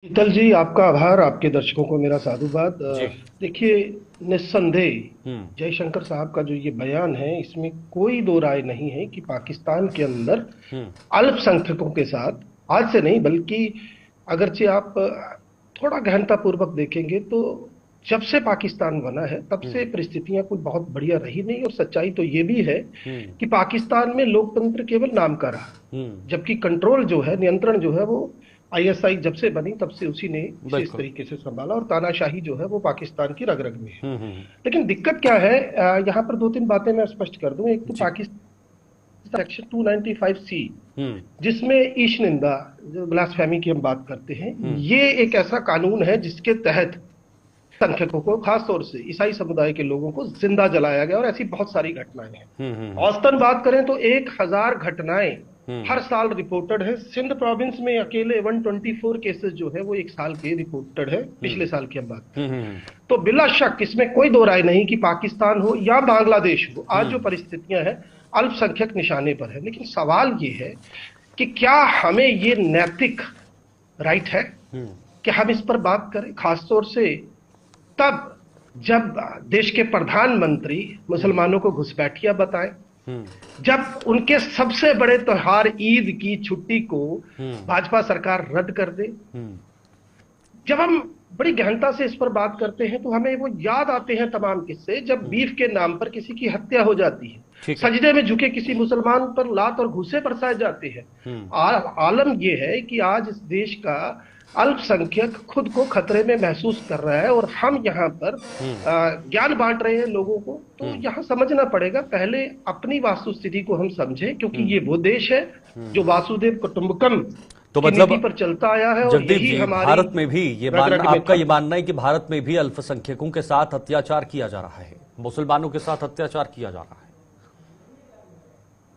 शीतल जी, आपका आभार। आपके दर्शकों को मेरा साधुवाद। जी। देखिए, निस्संदेह हम्म। जयशंकर साहब का जो ये बयान है, इसमें कोई दो राय नहीं है कि पाकिस्तान के अंदर हम्म। अल्पसंख्यकों के साथ आज से नहीं बल्कि अगरचे आप थोड़ा गहनतापूर्वक देखेंगे तो जब से पाकिस्तान बना है तब से हम्म। परिस्थितियां कोई बहुत बढ़िया रही नहीं। और सच्चाई तो ये भी है हम्म। कि पाकिस्तान में लोकतंत्र केवल नाम का रहा, हम्म। जबकि कंट्रोल जो है, नियंत्रण जो है, वो आईएसआई जब से बनी तब से उसी ने इसे इस बिल्कुल। तरीके से संभाला और तानाशाही जो है वो पाकिस्तान की रग रग में है। हम्म। लेकिन दिक्कत क्या है, यहाँ पर दो तीन बातें मैं स्पष्ट कर दूं। एक तो जी। पाकिस्तान सेक्शन 295C, हम्म। जिसमें ईश निंदा, जो ब्लास्फेमी की हम बात करते हैं, हम्म। ये एक ऐसा कानून है जिसके तहत संख्यकों को, खास तौर से ईसाई समुदाय के लोगों को जिंदा जलाया गया और ऐसी बहुत सारी घटनाएं हैं। हम्म। औसतन बात करें तो 1000 घटनाएं हम्म। हर साल रिपोर्टेड है। सिंध प्रोविंस में अकेले 124 केसेस जो है वो एक साल के रिपोर्टेड है, हम्म। पिछले साल की हम बात करें। हम्म। तो बिला शक इसमें कोई दो राय नहीं कि पाकिस्तान हो या बांग्लादेश हो, आज जो हम्म। परिस्थितियां हैं अल्पसंख्यक निशाने पर है। लेकिन सवाल ये है कि क्या हमें ये नैतिक राइट है हम्म। कि हम इस पर बात करें, खासतौर से तब जब देश के प्रधानमंत्री हम्म। मुसलमानों को घुसपैठिया बताएं, हम्म। जब उनके सबसे बड़े त्योहार ईद की छुट्टी को हम्म। भाजपा सरकार रद्द कर दे। हम्म। जब हम बड़ी गहनता से इस पर बात करते हैं तो हमें वो याद आते हैं तमाम किस्से, जब हम्म। बीफ के नाम पर किसी की हत्या हो जाती है, ठीक है। सजदे में झुके किसी मुसलमान पर लात और घूंसे बरसाए जाते हैं। हम्म। आलम यह है कि आज इस देश का अल्पसंख्यक खुद को खतरे में महसूस कर रहा है और हम यहाँ पर हम्म। ज्ञान बांट रहे हैं लोगों को। तो हम्म। यहाँ समझना पड़ेगा, पहले अपनी वास्तुस्थिति को हम समझें, क्योंकि हम्म। ये वो देश है जो हम्म। वासुदेव कुटुंबकम तो की नीति मतलब पर चलता आया है और जगदीप यही जी, हमारी भारत में भी ये रग मानना, रग में आपका था। ये मानना है कि भारत में भी अल्पसंख्यकों के साथ अत्याचार किया जा रहा है, मुसलमानों के साथ अत्याचार किया जा रहा है?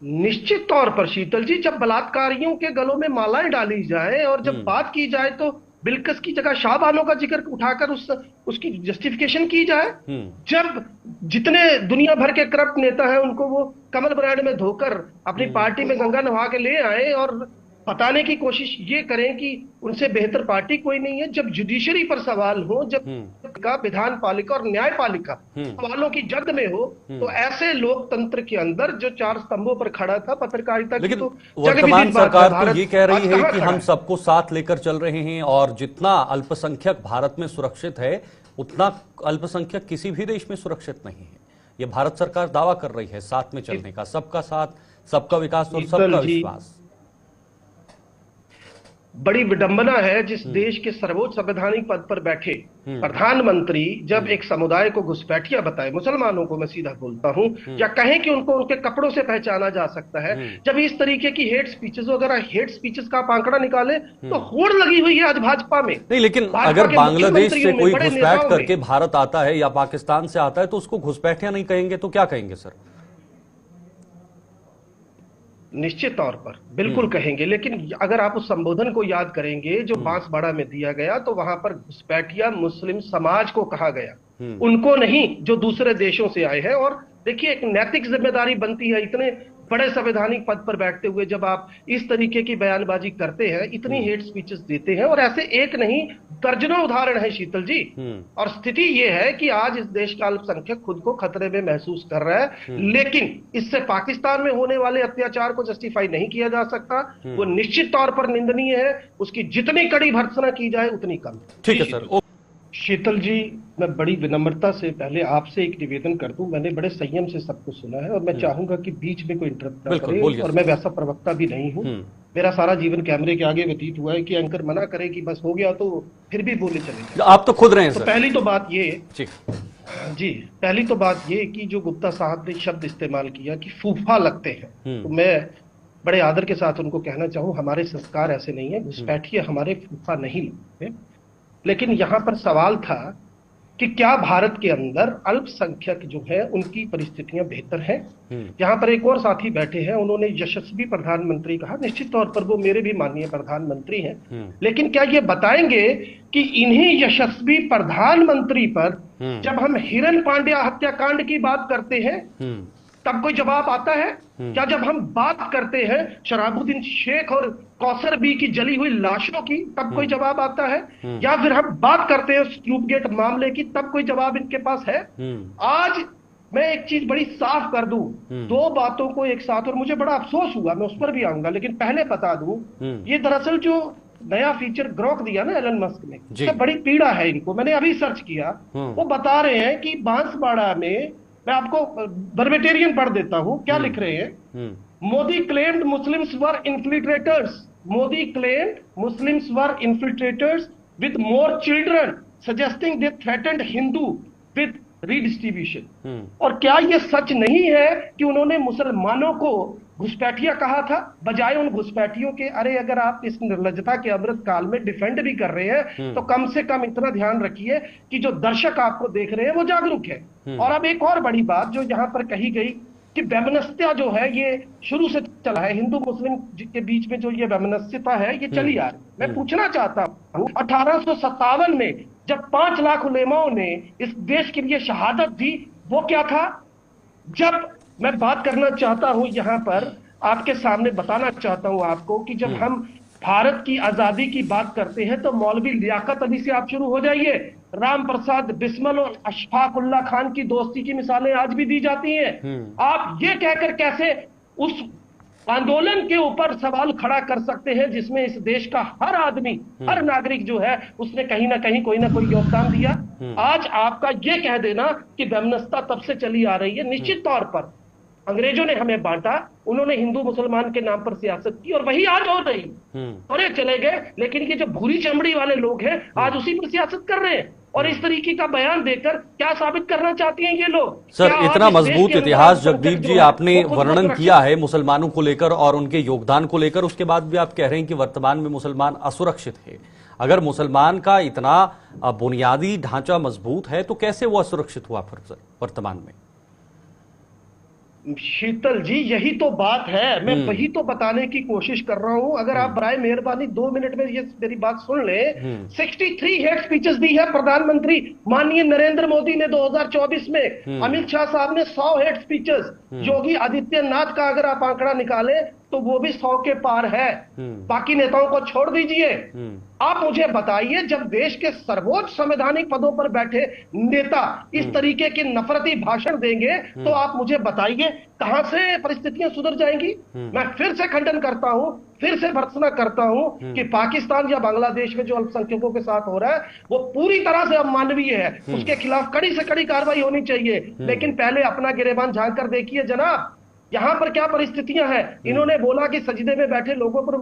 निश्चित तौर पर शीतल जी, जब बलात्कारियों के गलों में मालाएं डाली जाए और जब हम्म। बात की जाए तो बिल्किस की जगह शाहबानो का जिक्र उठाकर उसकी जस्टिफिकेशन की जाए, हम्म। जब जितने दुनिया भर के करप्ट नेता हैं उनको वो कमल ब्रांड में धोकर अपनी हम्म। पार्टी में गंगा नहा के ले आए और बताने की कोशिश ये करें कि उनसे बेहतर पार्टी कोई नहीं है, जब जुडिशरी पर सवाल हो, जब हम्म। का विधान पालिका और न्यायपालिका हम्म। सवालों की जद में हो, तो ऐसे लोकतंत्र के अंदर जो चार स्तंभों पर खड़ा था, पत्रकारिता की लेकिन तो जग वर्तमान विदित बात है, सरकार तो भारत ये कह रही आज है कहां कि खड़ा हम है। सबको साथ लेकर चल रहे हैं और जितना अल्पसंख्यक भारत में सुरक्षित है उतना अल्पसंख्यक किसी भी देश में सुरक्षित नहीं है। ये भारत सरकार दावा कर रही है साथ में चलने का, सबका साथ, सबका विकास और शीतल सबका जी, विश्वास। बड़ी विडंबना है जिस हम्म। देश के सर्वोच्च संवैधानिक पद पर बैठे हम्म। प्रधानमंत्री जब हम्म। एक समुदाय को घुसपैठिया बताए, मुसलमानों को मैं सीधा बोलता हूं, हम्म। या कहें कि उनको उनके कपड़ों से पहचाना जा सकता है, हम्म। जब इस तरीके की हेट स्पीचेस वगैरह, हेट स्पीचेस का आप आंकड़ा निकाले तो हम्म। होड़ लगी हुई है आज भाजपा में, नहीं, लेकिन भाजपा अगर के बांग्लादेश से मुख्यमंत्रियों में, कोई बड़े घुसपैठ नेताओं में। करके भारत आता है या पाकिस्तान से आता है तो उसको घुसपैठिया नहीं कहेंगे तो क्या कहेंगे सर? निश्चित तौर पर बिल्कुल हम्म। कहेंगे, लेकिन अगर आप उस संबोधन को याद करेंगे जो हम्म। बांसवाड़ा में दिया गया, तो वहां पर घुसपैठिया मुस्लिम समाज को कहा गया, हम्म। उनको नहीं जो दूसरे देशों से आए हैं। और देखिए, एक नैतिक जिम्मेदारी बनती है इतने बड़े संवैधानिक पद पर बैठते हुए, जब आप इस तरीके की बयानबाजी करते हैं, इतनी हम्म। हेट स्पीचेस देते हैं, और ऐसे एक नहीं दर्जनों उदाहरण है शीतल जी। हम्म। और स्थिति यह है कि आज इस देश का अल्पसंख्यक खुद को खतरे में महसूस कर रहा है, हम्म। लेकिन इससे पाकिस्तान में होने वाले अत्याचार को जस्टिफाई नहीं किया जा सकता। वो निश्चित तौर पर निंदनीय है, उसकी जितनी कड़ी भर्त्सना की जाए उतनी कम। ठीक है जी सर। शीतल जी, मैं बड़ी विनम्रता से पहले आपसे एक निवेदन कर दूं। मैंने बड़े संयम से सब कुछ सुना है और मैं चाहूंगा कि बीच में कोई इंटरप्ट ना बिल्कुल, करे, बोलिए और सर। मैं वैसा प्रवक्ता भी नहीं हूं। हम्म। मेरा सारा जीवन कैमरे के आगे व्यतीत हुआ है कि एंकर मना करे कि बस हो गया तो फिर भी बोले चले जाए। आप तो खुद रहे हैं तो सर। पहली तो बात ये जी। जी पहली तो बात ये कि जो गुप्ता साहब ने शब्द इस्तेमाल किया कि फूफा लगते हैं, तो मैं बड़े आदर के साथ उनको कहना चाहूं, हमारे संस्कार ऐसे नहीं है, घुसपैठिए हमारे फूफा नहीं लगते। लेकिन यहां पर सवाल था कि क्या भारत के अंदर अल्पसंख्यक जो है उनकी परिस्थितियां बेहतर हैं। यहां पर एक और साथी बैठे हैं, उन्होंने यशस्वी प्रधानमंत्री कहा। निश्चित तौर पर वो मेरे भी माननीय प्रधानमंत्री हैं, लेकिन क्या ये बताएंगे कि इन्हीं यशस्वी प्रधानमंत्री पर जब हम हिरन पांड्या हत्याकांड की बात करते हैं तब कोई जवाब आता है? क्या जब हम बात करते हैं शराबुद्दीन शेख और कौसर बी की जली हुई लाशों की, तब कोई जवाब आता है, या फिर हम बात करते हैं स्लूप गेट मामले की, तब कोई जवाब इनके पास है। आज मैं एक चीज बड़ी साफ कर दूं, दो बातों को एक साथ, और मुझे बड़ा अफसोस हुआ, मैं उस पर भी आऊंगा, लेकिन पहले बता दूं, ये दरअसल जो नया फीचर ग्रोक दिया ना एलन मस्क ने, इससे बड़ी पीड़ा है इनको। मैंने अभी सर्च किया, वो बता रहे हैं कि बांसवाड़ा में, मैं आपको बर्बेटेरियन पढ़ देता हूं क्या लिख रहे हैं। Modi claimed Muslims were infiltrators, Modi claimed Muslims were infiltrators with more children suggesting they threatened Hindu with redistribution. और क्या यह सच नहीं है कि उन्होंने मुसलमानों को घुसपैठिया कहा था, बजाय उन घुसपैठियों के, अरे अगर आप इस निर्लज्जता के अमृत काल में डिफेंड भी कर रहे हैं तो कम से कम इतना ध्यान रखिए कि जो दर्शक आपको देख रहे हैं वो जागरूक है। और अब एक और बड़ी बात जो यहां पर कही गई कि वैमनस्यता जो है ये शुरू से चला है, हिंदू मुस्लिम के बीच में जो ये वैमनस्यता है ये चली आ रही। मैं पूछना चाहता हूं, 1857 में जब 5 लाख उलेमाओं ने इस देश के लिए शहादत दी, वो क्या था? जब मैं बात करना चाहता हूं यहां पर आपके सामने बताना चाहता हूं आपको कि जब हम भारत की आजादी की बात करते हैं तो मौलवी लियाकत अली से आप शुरू हो जाइए, राम प्रसाद बिस्मिल और अशफाक उल्ला खान की दोस्ती की मिसालें आज भी दी जाती हैं। आप ये कहकर कैसे उस आंदोलन के ऊपर सवाल खड़ा कर सकते हैं जिसमें इस देश का हर आदमी, हर नागरिक जो है उसने कहीं ना कहीं कोई ना कोई योगदान दिया। आज आपका ये कह देना कि वैमनस्यता तब से चली आ रही है, निश्चित तौर पर अंग्रेजों ने हमें बांटा, उन्होंने हिंदू मुसलमान के नाम पर सियासत की और वही आज हो रही, थोड़े चले गए, लेकिन ये जो भूरी चमड़ी वाले लोग हैं आज उसी पर सियासत कर रहे हैं। और इस तरीके का बयान देकर क्या साबित करना चाहती हैं ये लोग? सर, इतना मजबूत इतिहास जगदीप जी आपने वर्णन किया है मुसलमानों को लेकर और उनके योगदान को लेकर, उसके बाद भी आप कह रहे हैं कि वर्तमान में मुसलमान असुरक्षित है। अगर मुसलमान का इतना बुनियादी ढांचा मजबूत है तो कैसे वो असुरक्षित हुआ फिर वर्तमान में? शीतल जी, यही तो बात है, मैं वही तो बताने की कोशिश कर रहा हूं। अगर आप बराए मेहरबानी 2 मिनट में ये मेरी बात सुन ले। 63 हेट स्पीचेस दी है प्रधानमंत्री माननीय नरेंद्र मोदी ने 2024 में। अमित शाह साहब ने 100 हेट स्पीचेस। योगी आदित्यनाथ का अगर आप आंकड़ा निकाले तो वो भी 100 के पार है। बाकी नेताओं को छोड़ दीजिए। आप मुझे बताइए, जब देश के सर्वोच्च संवैधानिक पदों पर बैठे नेता इस तरीके के नफरती भाषण देंगे तो आप मुझे बताइए कहां से परिस्थितियां सुधर जाएंगी? मैं फिर से खंडन करता हूं, फिर से भर्त्सना करता हूं कि पाकिस्तान या बांग्लादेश में जो अल्पसंख्यकों के साथ हो रहा है वो पूरी तरह से अमानवीय है, उसके खिलाफ कड़ी से कड़ी कार्रवाई होनी चाहिए। लेकिन पहले अपना गिरेबान झांक कर देखिए जनाब, यहां पर क्या परिस्थितियां हैं। इन्होंने बोला कि सजदे में बैठे लोगों पर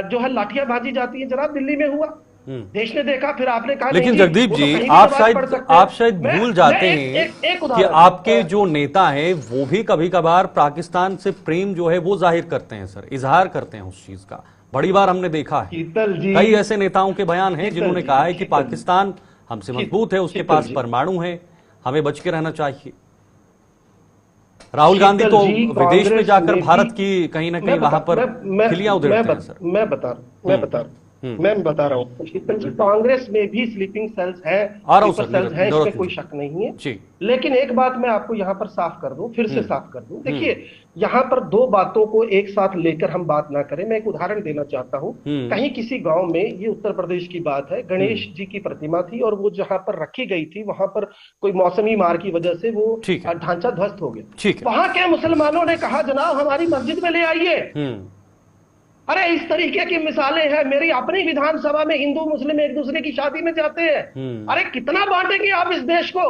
जो है लाठियां भाजी जाती हैं, जनाब दिल्ली में हुआ, देश ने देखा, फिर आपने कहा। लेकिन जगदीप जी, आप शायद भूल जाते हैं कि आपके जो नेता हैं वो भी कभी कभार पाकिस्तान से प्रेम जो है वो जाहिर करते हैं सर, इजहार करते हैं उस चीज का। बड़ी बार हमने देखा है, कई ऐसे नेताओं के बयान हैं जिन्होंने कहा है कि पाकिस्तान हमसे मजबूत है, उसके पास परमाणु है, हमें बच के रहना चाहिए। राहुल गांधी तो विदेश में जाकर भारत की कहीं ना कहीं वहां पर खिलियां उधेड़ते हैं सर। मैं बता रहा हूँ कांग्रेस में भी स्लीपिंग सेल्स हैं, इसमें कोई शक नहीं है। लेकिन एक बात मैं आपको यहाँ पर साफ कर दूं, फिर से साफ कर दूं। देखिए, यहाँ पर दो बातों को एक साथ लेकर हम बात ना करें। मैं एक उदाहरण देना चाहता हूँ। कहीं किसी गांव में, ये उत्तर प्रदेश की बात है, गणेश जी की प्रतिमा थी और वो जहां पर रखी गई थी वहां पर कोई मौसमी मार की वजह से वो ढांचा ध्वस्त हो गया। वहां के मुसलमानों ने कहा जनाब हमारी मस्जिद में ले आइए। अरे इस तरीके की मिसालें हैं। मेरी अपनी विधानसभा में हिंदू मुस्लिम एक दूसरे की शादी में जाते हैं। अरे कितना बांटेंगे आप इस देश को?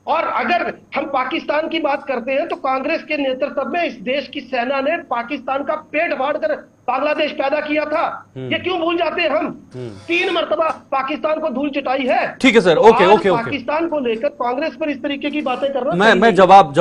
और अगर हम पाकिस्तान की बात करते हैं तो कांग्रेस के नेतृत्व में इस देश की सेना ने पाकिस्तान का पेट फाड़कर बांग्लादेश पैदा किया था। ये क्यों भूल जाते हैं हम? 3 मरतबा पाकिस्तान को धूल चटाई है। ठीक है सर, ओके। पाकिस्तान को लेकर कांग्रेस पर इस तरीके की बातें करना, मैं जवाब